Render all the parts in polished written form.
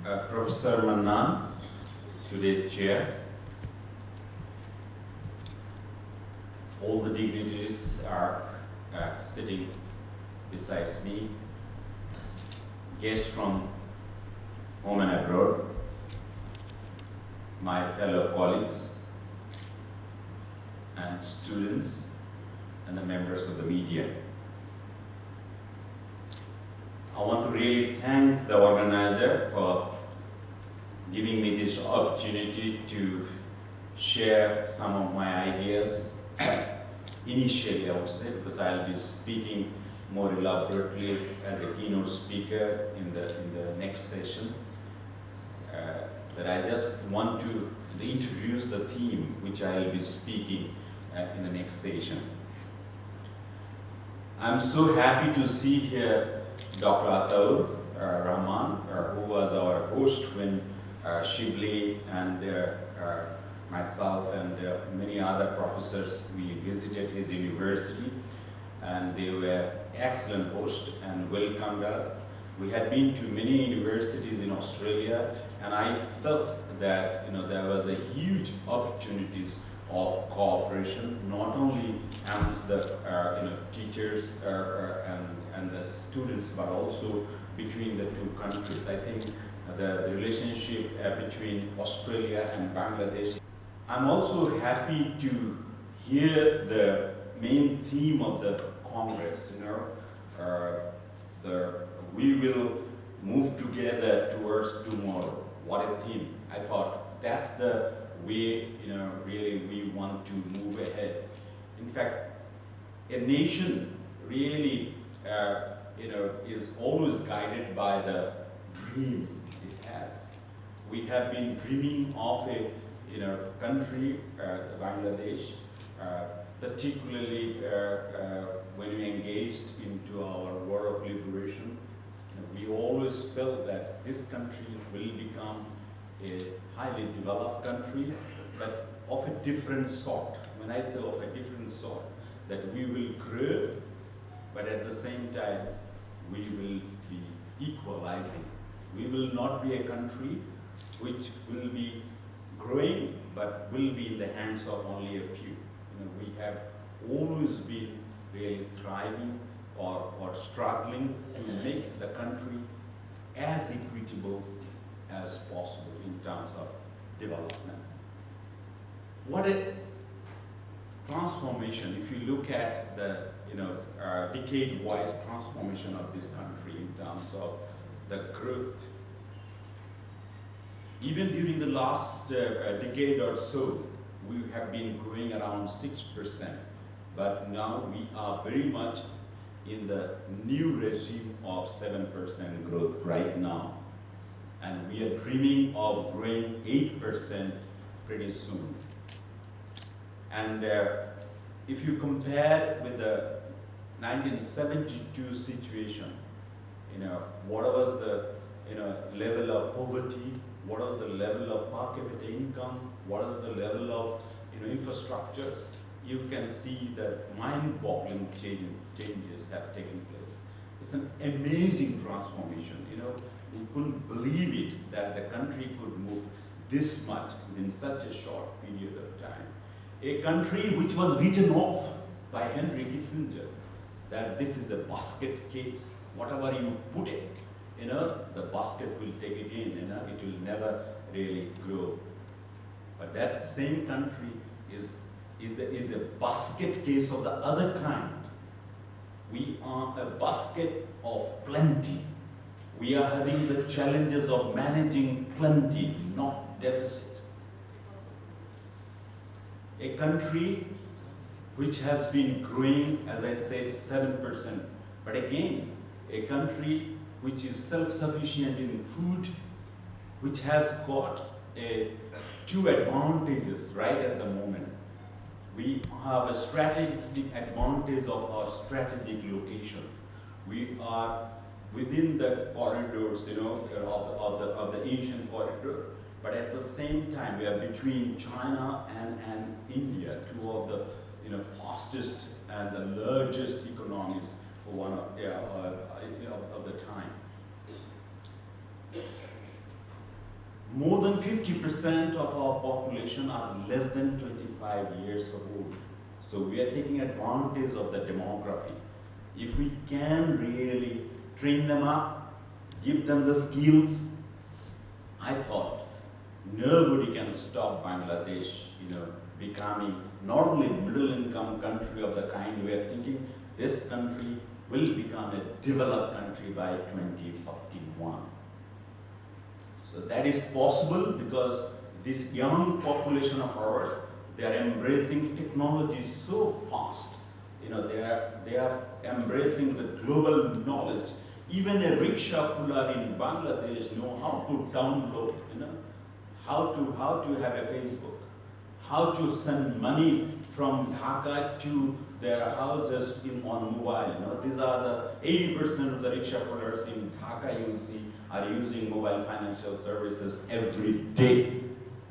Professor Rahman, today's chair. All the dignitaries are sitting besides me. Guests from home and abroad, my fellow colleagues and students, and the members of the media. I want to really thank the organizer for giving me this opportunity to share some of my ideas. Initially, I would say, because I'll be speaking more elaborately as a keynote speaker in the next session. But I just want to introduce the theme which I'll be speaking in the next session. I'm so happy to see here Dr. Atiur, Rahman, who was our host when Shibli and myself and many other professors, we visited his university, and they were excellent hosts and welcomed us. We had been to many universities in Australia, and I felt that there was a huge opportunities of cooperation, not only amongst the teachers and the students, but also between the two countries. I think the relationship between Australia and Bangladesh. I'm also happy to hear the main theme of the Congress. We will move together towards tomorrow. What a theme! I thought that's the way really we want to move ahead. In fact, a nation really is always guided by the dream it has. We have been dreaming of a country, Bangladesh, particularly when we engaged into our war of liberation. We always felt that this country will become a highly developed country, but of a different sort. When I say of a different sort, that we will grow, but at the same time, we will be equalizing. We will not be a country which will be growing, but will be in the hands of only a few. We have always been really thriving or struggling to make the country as equitable as possible in terms of development. What a transformation, if you look at the decade-wise transformation of this country in terms of the growth. Even during the last decade or so, we have been growing around 6%, but now we are very much in the new regime of 7% growth right now. And we are dreaming of growing 8% pretty soon. And if you compare with the 1972 situation, what was the level of poverty, what was the level of per capita income, what was the level of infrastructures, you can see that mind-boggling changes have taken place. It's an amazing transformation. We couldn't believe it that the country could move this much within such a short period of time. A country which was written off by Henry Kissinger, that this is a basket case. Whatever you put it, the basket will take it in, it will never really grow. But that same country is a basket case of the other kind. We are a basket of plenty. We are having the challenges of managing plenty, not deficit. A country which has been growing, as I said, 7%. But again, a country which is self-sufficient in food, which has got two advantages right at the moment. We have a strategic advantage of our strategic location. We are within the corridors, of the Asian corridor, but at the same time, we are between China and India, two of the fastest and the largest economies of the time. More than 50% of our population are less than 25 years of old. So we are taking advantage of the demography. If we can really train them up, give them the skills, I thought nobody can stop Bangladesh, becoming not only middle income country of the kind we are thinking, this country will become a developed country by 2041. So that is possible because this young population of ours, they are embracing technology so fast. They are embracing the global knowledge. Even a rickshaw puller in Bangladesh know how to download, how to have a Facebook, how to send money from Dhaka to their houses on mobile. These are the 80% of the rickshaw pullers in Dhaka you will see are using mobile financial services every day.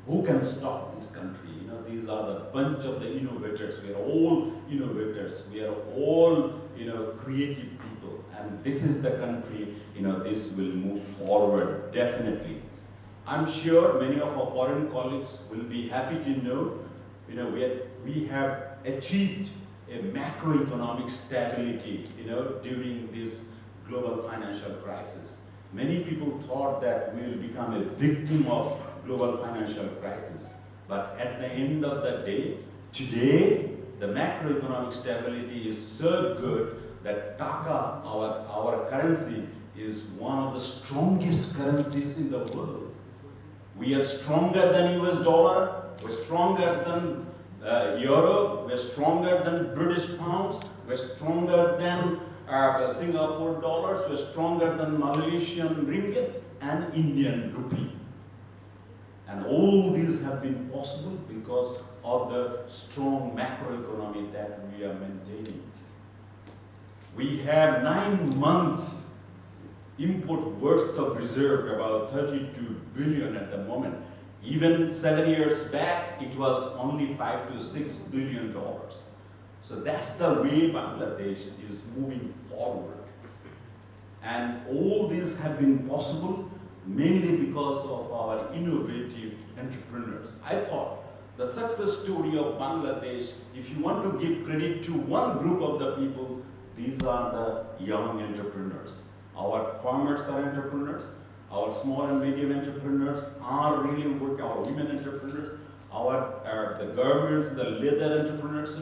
Who can stop this country? These are the bunch of the innovators. We are all innovators. We are all, creative people. And this is the country, this will move forward, definitely. I'm sure many of our foreign colleagues will be happy to know, we have achieved a macroeconomic stability, during this global financial crisis. Many people thought that we will become a victim of global financial crisis. But at the end of the day, today, the macroeconomic stability is so good that Taka, our currency, is one of the strongest currencies in the world. We are stronger than US dollar, we're stronger than euro, we're stronger than British pounds, we're stronger than Singapore dollars, we're stronger than Malaysian ringgit and Indian rupee. And all these have been possible because of the strong macroeconomy that we are maintaining. We have 9 months import worth of reserve, about 32 billion at the moment. Even 7 years back, it was only $5 to $6 billion. So that's the way Bangladesh is moving forward. And all these have been possible mainly because of our innovative entrepreneurs. I thought the success story of Bangladesh, if you want to give credit to one group of the people, these are the young entrepreneurs. Our farmers are entrepreneurs, our small and medium entrepreneurs are really working, our women entrepreneurs, the garments, the leather entrepreneurs,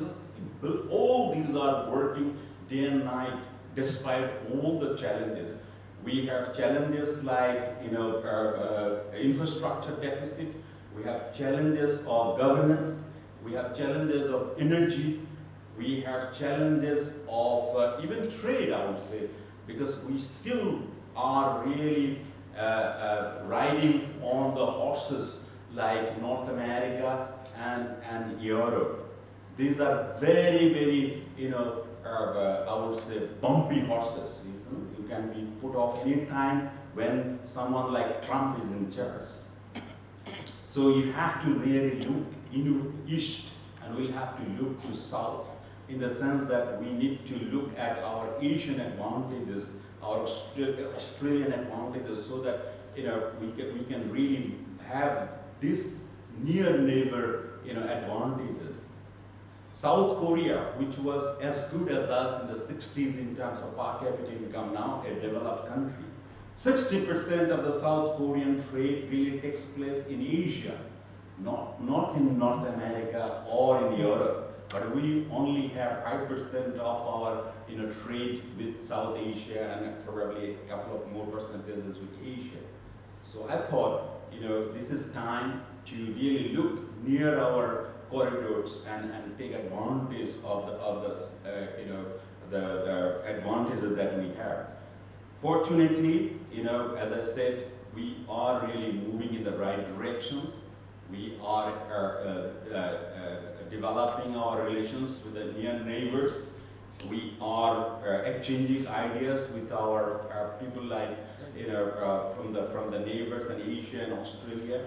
all these are working day and night despite all the challenges. We have challenges like infrastructure deficit, we have challenges of governance, we have challenges of energy, we have challenges of even trade, I would say, because we still are really riding on the horses like North America and Europe. These are very, very, I would say, bumpy horses. You can be put off any time when someone like Trump is in charge. So you have to really look east, and we have to look to south, in the sense that we need to look at our Asian advantages, our Australian advantages, so that we can really have this near neighbor advantages. South Korea, which was as good as us in the 60s in terms of per capita income, now a developed country. 60% of the South Korean trade really takes place in Asia, not in North America or in Europe, but we only have 5% of our trade with South Asia and probably a couple of more percentages with Asia. So I thought, this is time to really look near our corridors and take advantage of the advantages that we have. Fortunately, as I said, we are really moving in the right directions. We are developing our relations with the near neighbors. We are exchanging ideas with our people like from the neighbors in Asia and Australia.